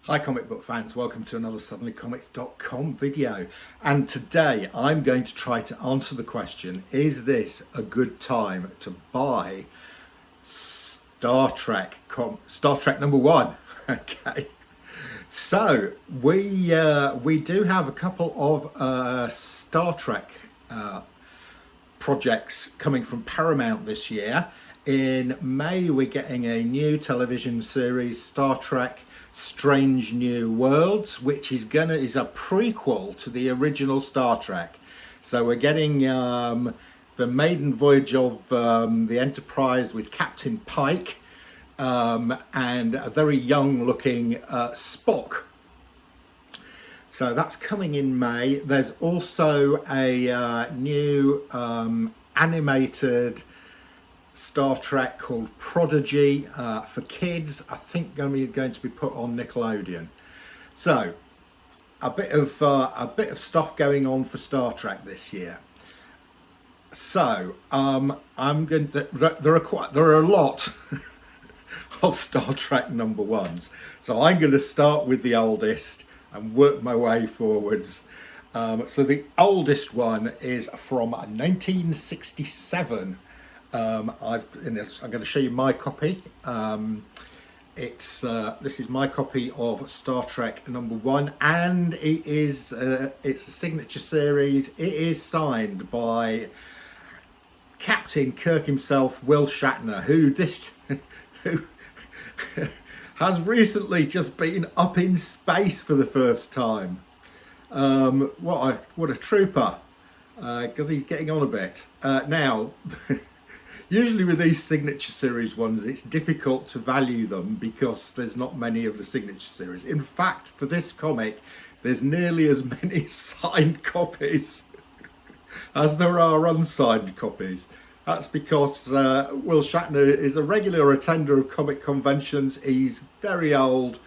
Hi comic book fans, welcome to another suddenlycomics.com video, and today I'm going to try to answer the question, is this a good time to buy Star Trek number one? Okay, so we do have a couple of Star Trek projects coming from Paramount this year. In May we're getting a new television series, Star Trek Strange New Worlds, which is a prequel to the original Star Trek. So we're getting the maiden voyage of the Enterprise with Captain Pike and a very young looking Spock. So that's coming in May. There's also a new animated Star Trek called Prodigy for kids. I think going to be put on Nickelodeon. So a bit of stuff going on for Star Trek this year. So I'm going to, there are a lot of Star Trek number ones. So I'm going to start with the oldest and work my way forwards. So the oldest one is from 1967. I'm going to show you my copy. This is my copy of Star Trek number one, and it's a signature series. It is signed by Captain Kirk himself, Will Shatner, who has recently just been up in space for the first time. What a trooper! Because he's getting on a bit now. Usually with these signature series ones, it's difficult to value them because there's not many of the signature series. In fact, for this comic, there's nearly as many signed copies as there are unsigned copies. That's because Will Shatner is a regular attender of comic conventions. He's very old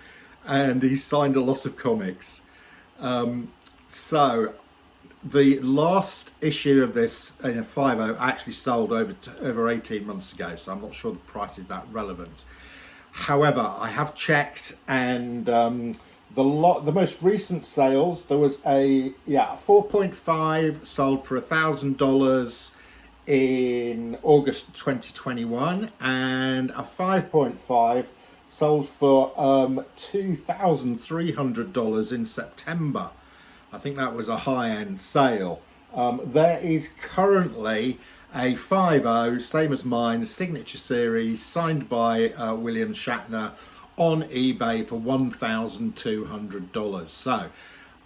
and he's signed a lot of comics. So the last issue of this in a 5.0 actually sold over 18 months ago, so I'm not sure the price is that relevant. However, I have checked, and the most recent sales, there was a 4.5 sold for $1,000 in August 2021, and a 5.5 sold for $2,300 in September. I think that was a high-end sale. There is currently a 5.0, same as mine, signature series, signed by William Shatner, on eBay for $1,200. So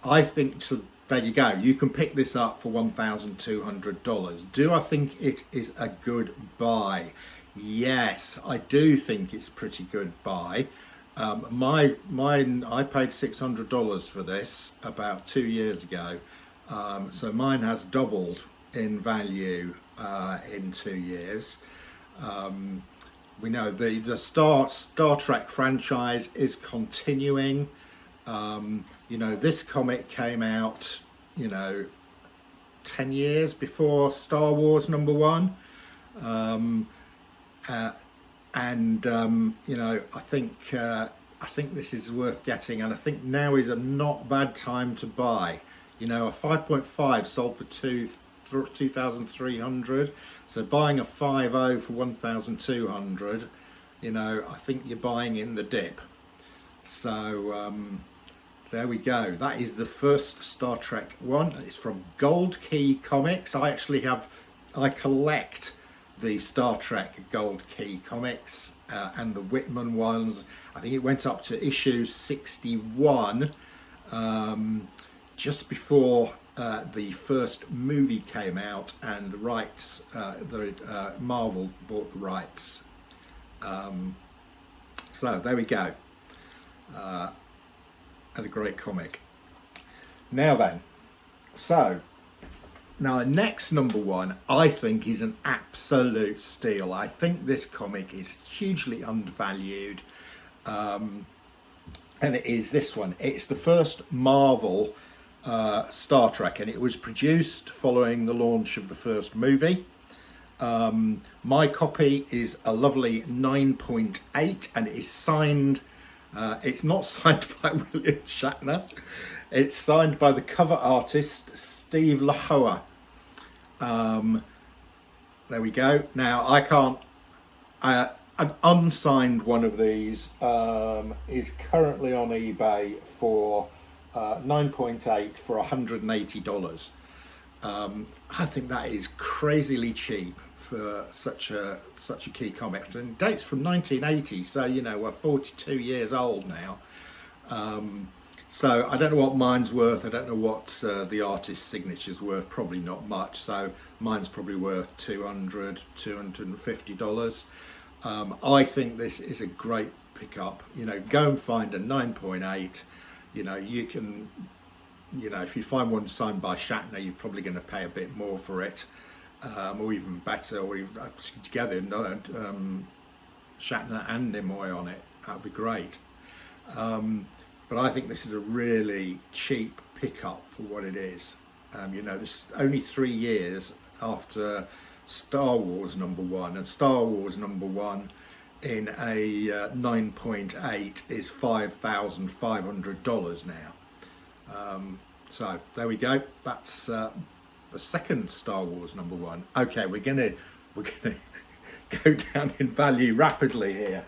I think, so there you go. You can pick this up for $1,200. Do I think it is a good buy? Yes, I do think it's a pretty good buy. Mine, I paid $600 for this about 2 years ago, so mine has doubled in value in 2 years. We know the Star Trek franchise is continuing. This comic came out 10 years before Star Wars number one. I think this is worth getting, and I think now is a not bad time to buy. A 5.5 sold for $2,300, so buying a 5.0 for $1,200, I think you're buying in the dip. So there we go. That is the first Star Trek one. It's from Gold Key Comics. I collect the Star Trek Gold Key comics and the Whitman ones. I think it went up to issue 61 just before the first movie came out, and the rights, Marvel bought the rights. So there we go. And a great comic. Now then, now the next number one, I think, is an absolute steal. I think this comic is hugely undervalued, and it is this one. It's the first Marvel Star Trek, and it was produced following the launch of the first movie. My copy is a lovely 9.8, and it is signed It's not signed by William Shatner. It's signed by the cover artist Steve Lahoa. There we go. Now I can't. An unsigned one of these is currently on eBay for 9.8 for $180. I think that is crazily cheap for such a key comic. And it dates from 1980, so you know we're 42 years old now. So I don't know what mine's worth. I don't know what the artist's signature's worth. Probably not much. So mine's probably worth $250. I think this is a great pickup. You know, go and find a 9.8. You know, you can. You know, if you find one signed by Shatner, you're probably going to pay a bit more for it, or even better, or even together, Shatner and Nimoy on it. That would be great. But I think this is a really cheap pickup for what it is. You know, this is only 3 years after Star Wars #1, and Star Wars #1 in a 9.8 is $5,500 now. So there we go. That's the second Star Wars #1. Okay, we're gonna go down in value rapidly here.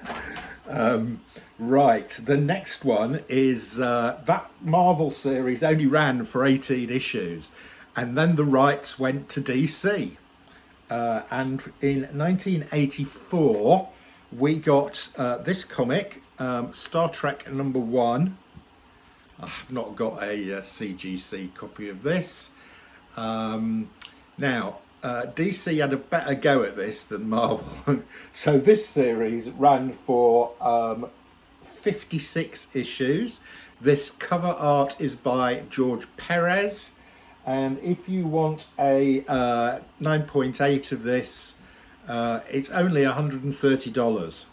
Right, the next one is that Marvel series only ran for 18 issues, and then the rights went to DC. And in 1984, we got this comic, Star Trek #1. I've not got a CGC copy of this. Now, DC had a better go at this than Marvel. So this series ran for 56 issues. This cover art is by George Perez. And if you want a 9.8 of this, it's only $130.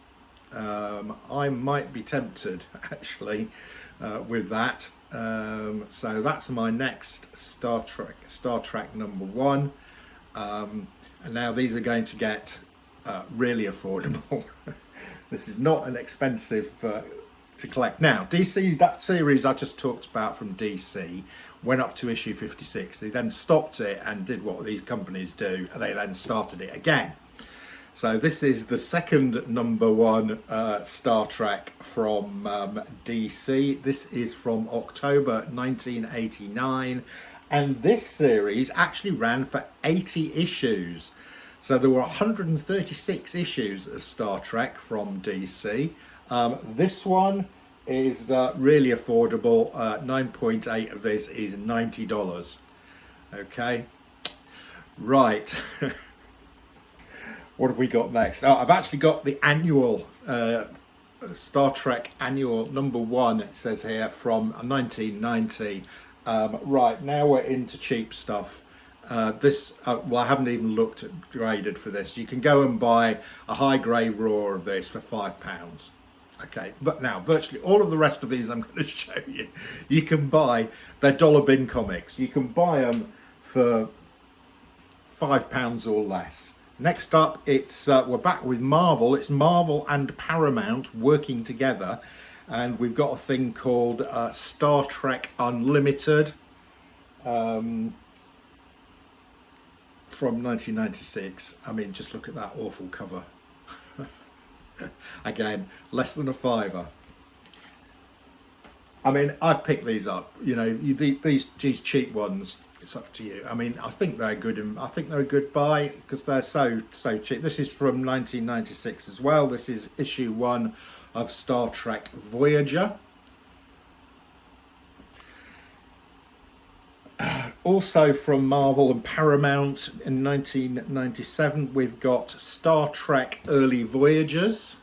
I might be tempted, actually, with that. So that's my next Star Trek #1. And now these are going to get really affordable. This is not an expensive to collect. Now, DC, that series I just talked about from DC, went up to issue 56. They then stopped it and did what these companies do, and they then started it again. So this is the second #1 Star Trek from DC. This is from October 1989, and this series actually ran for 80 issues. So there were 136 issues of Star Trek from DC. This one is really affordable. 9.8 of this is $90. Okay, right. What have we got next? Oh, I've actually got the annual Star Trek annual #1, it says here, from 1990. Right, now we're into cheap stuff. This, well, I haven't even looked at graded for this. You can go and buy a high grade raw of this for £5. Okay, but now virtually all of the rest of these I'm going to show you, you can buy. They're dollar bin comics. You can buy them for £5 or less. Next up, it's we're back with Marvel. It's Marvel and Paramount working together, and we've got a thing called Star Trek Unlimited from 1996. I mean, just look at that awful cover. Again, less than a £5. I mean, I've picked these up. You know, these cheap ones, it's up to you. I mean, I think they're good, and I think they're a good buy because they're so cheap. This is from 1996 as well. This is issue 1 of Star Trek Voyager. Also from Marvel and Paramount in 1997, we've got Star Trek Early Voyagers.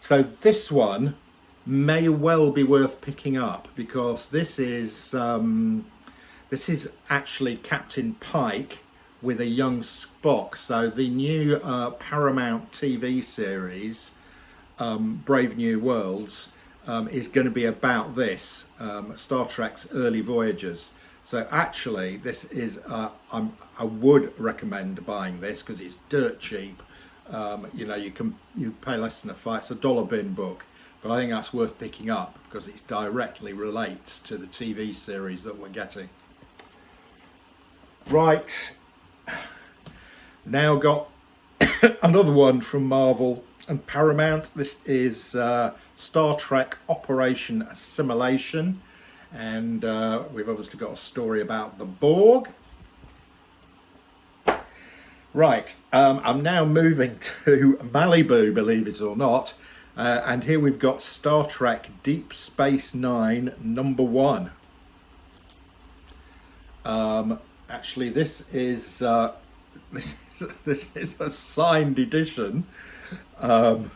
So this one may well be worth picking up because this is actually Captain Pike with a young Spock. So the new Paramount TV series, Brave New Worlds, is going to be about this, Star Trek's Early Voyagers. So actually this is, I would recommend buying this because it's dirt cheap. You know, you pay less than it's a dollar bin book, but I think that's worth picking up because it directly relates to the TV series that we're getting. Right, now got another one from Marvel and Paramount. This is Star Trek Operation Assimilation, and we've obviously got a story about the Borg. Right, I'm now moving to Malibu, believe it or not, and here we've got Star Trek Deep Space Nine #1. Actually, this is this is a signed edition, and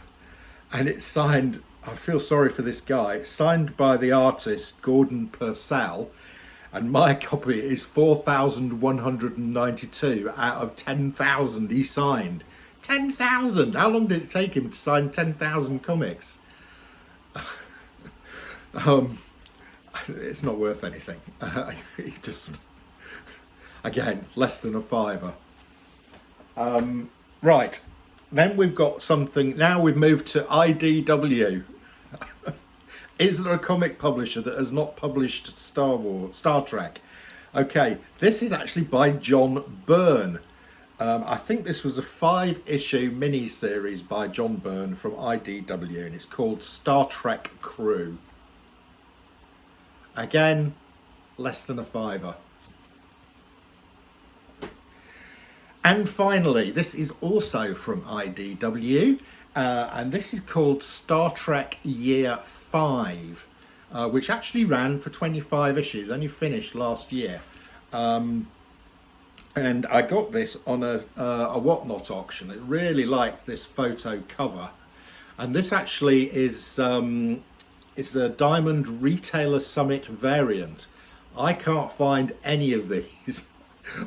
it's signed. I feel sorry for this guy. It's signed by the artist Gordon Purcell, and my copy is 4,192 out of 10,000 he signed. 10,000! How long did it take him to sign 10,000 comics? It's not worth anything. He just, again, less than a fiver. Right, then we've got something. Now we've moved to IDW. Is there a comic publisher that has not published Star Trek? Okay, this is actually by John Byrne. I think this was a 5-issue mini-series by John Byrne from IDW, and it's called Star Trek Crew. Again, less than a fiver. And finally, this is also from IDW, and this is called Star Trek Year 5, which actually ran for 25 issues, only finished last year. And I got this on a Whatnot auction. I really liked this photo cover. And this actually is it's a Diamond Retailer Summit variant. I can't find any of these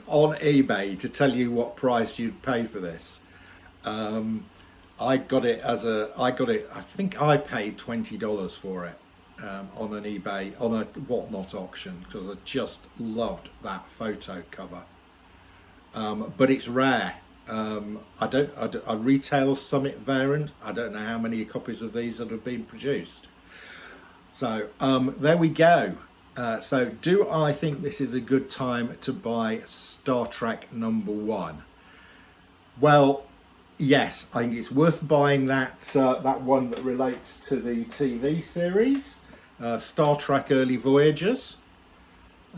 on eBay to tell you what price you'd pay for this. I think I paid $20 for it on an eBay, on a Whatnot auction, because I just loved that photo cover. But it's rare. A Retail Summit variant. I don't know how many copies of these that have been produced. So there we go. So do I think this is a good time to buy Star Trek #1? Well, yes, I think it's worth buying that one that relates to the TV series, Star Trek Early Voyagers,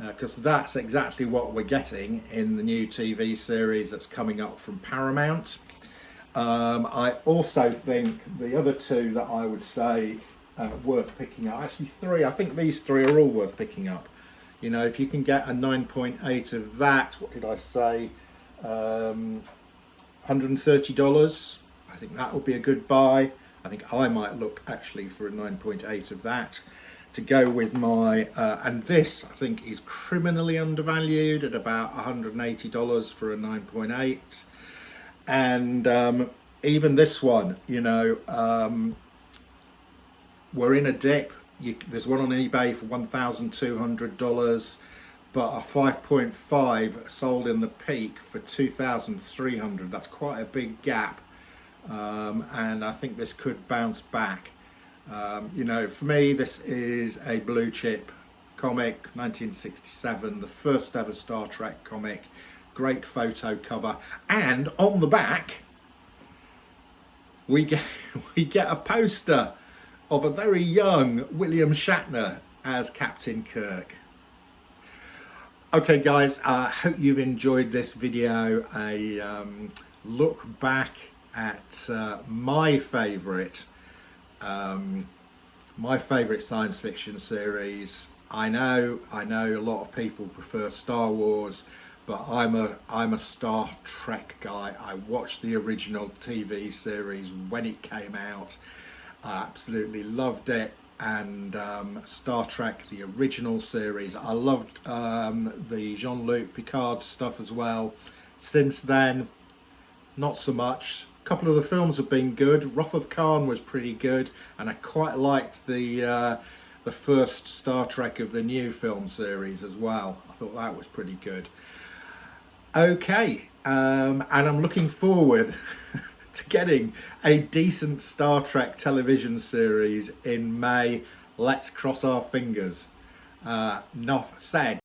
because that's exactly what we're getting in the new TV series that's coming up from Paramount. I also think the other two that I would say worth picking up, actually three, I think these three are all worth picking up. You know, if you can get a 9.8 of that, what did I say, $130, I think that would be a good buy. I think I might look actually for a 9.8 of that to go with my, and this I think is criminally undervalued at about $180 for a 9.8. And even this one, you know, we're in a dip. There's one on eBay for $1,200, but a 5.5 sold in the peak for $2,300. That's quite a big gap, and I think this could bounce back. You know, for me, this is a blue chip comic, 1967, the first ever Star Trek comic. Great photo cover, and on the back we get a poster of a very young William Shatner as Captain Kirk. Okay guys, I hope you've enjoyed this video, a look back at my favourite science fiction series. I know a lot of people prefer Star Wars, but I'm a Star Trek guy. I watched the original TV series when it came out. I absolutely loved it, and Star Trek, the original series, I loved the Jean-Luc Picard stuff as well. Since then, not so much. A couple of the films have been good. Wrath of Khan was pretty good, and I quite liked the first Star Trek of the new film series as well. I thought that was pretty good. Okay, and I'm looking forward to getting a decent Star Trek television series in May. Let's cross our fingers. Enough said.